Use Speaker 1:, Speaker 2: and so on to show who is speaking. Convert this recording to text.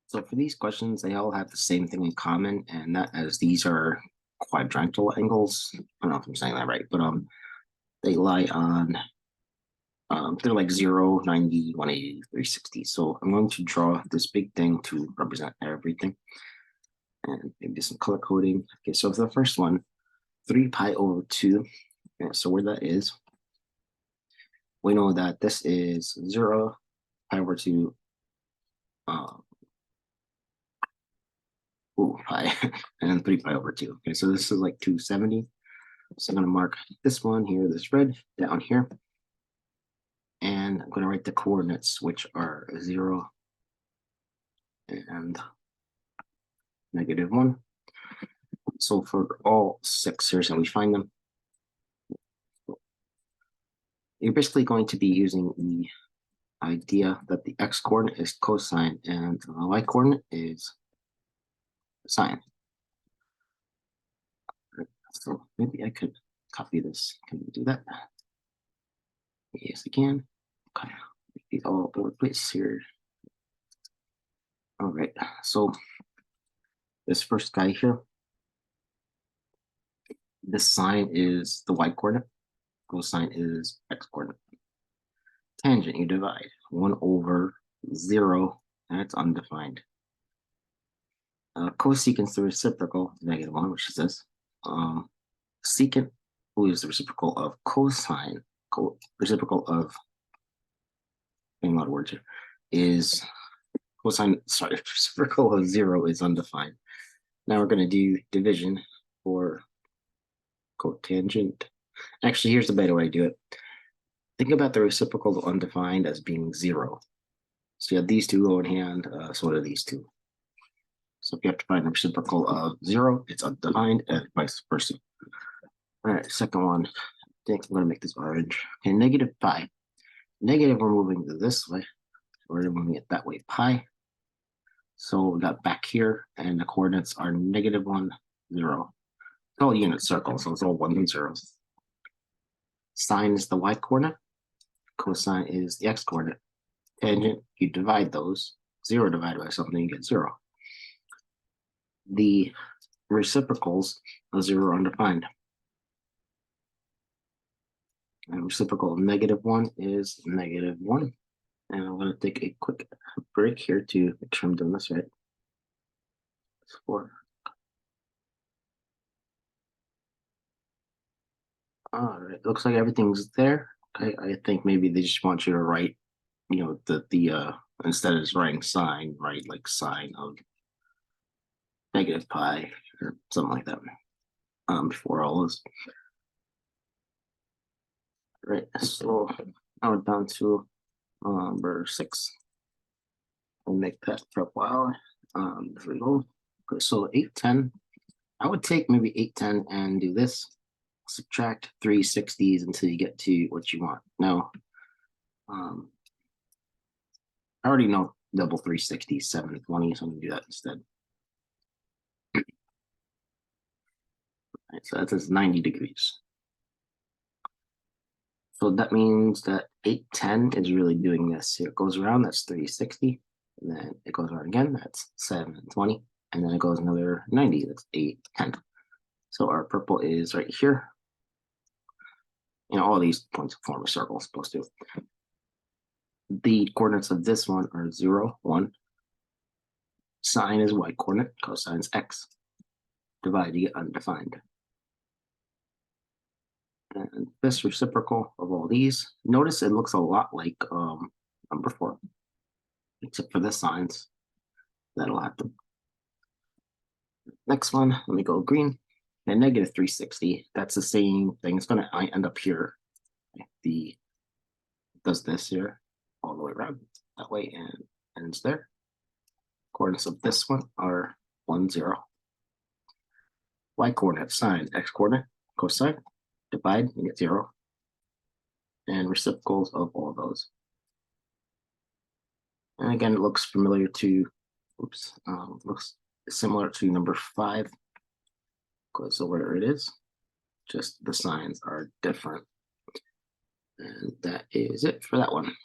Speaker 1: So for these questions, they all have the same thing in common, and that as these are quadrantal angles. I don't know if I'm saying that right, but they lie on they're like 0, 90, 180, 360. So I'm going to draw this big thing to represent everything. And maybe some color coding. Okay, so for the first one, 3 pi over 2. Okay, so where that is, we know that this is 0 pi over 2 pi and then 3 pi over 2. Okay, so this is like 270. So I'm going to mark this one here, this red down here. And I'm going to write the coordinates, which are 0 and -1. So for all 6, here's how we find them. You're basically going to be using the idea that the x-coordinate is cosine and the y-coordinate is sine. So maybe I could copy this. Can we do that? Yes, I can. Okay, make these all over the place here. All right, so this first guy here, this sine is the y-coordinate, cosine is x-coordinate. Tangent, you divide 1 over 0, that's undefined. Cosecant is the reciprocal, -1, which is this. Secant, who is the reciprocal of cosine, reciprocal of, a lot of words here, is cosine, sorry, reciprocal of 0 is undefined. Now we're going to do division for cotangent. Actually, here's the better way to do it. Think about the reciprocal of undefined as being 0. So you have these two go in hand, so do these two. So if you have to find the reciprocal of 0, it's undefined, and vice versa. All right, second one. I think I'm going to make this orange. Okay, -pi. Negative, we're moving this way. We're moving it that way, pi. So we got back here, and the coordinates are -1, 0. It's all unit circles, so it's all 1s and 0s. Sine is the y-coordinate. Cosine is the x-coordinate. Tangent, you divide those. 0 divided by something, you get 0. The reciprocals of 0 are undefined. And reciprocal of -1 is -1. And I'm going to take a quick break here to make sure I'm doing this right. 4. All right, looks like everything's there. Okay, I think maybe they just want you to write, the instead of just writing sine, write like sine of -pi or something like that. Before all this. Right, so now we're down to number 6. We'll make that for a while. There we go. Okay, so 8, 10. I would take maybe 8, 10 and do this. Subtract 360s until you get to what you want. Now, I already know double 360 720, so I'm gonna do that instead. Right, so that says 90 degrees. So that means that 810 is really doing this. Here it goes around, that's 360. And then it goes around again, that's 720. And then it goes another 90, that's 810. So our purple is right here. All these points form a circle, supposed to. The coordinates of this one are 0, 1. Sine is y-coordinate, cosine is x. Divide, you get undefined. And this reciprocal of all these, notice it looks a lot like number 4, except for the signs. That'll happen. Next one, let me go green. And -360, that's the same thing. It's going to end up here. Does this here all the way around that way and ends there. Coordinates of this one are 1, 0. Y-coordinate, sine, x-coordinate, cosine. Divide, you get 0. And reciprocals of all those. And again, it looks familiar to, looks similar to number 5. So where it is, just the signs are different. And that is it for that one.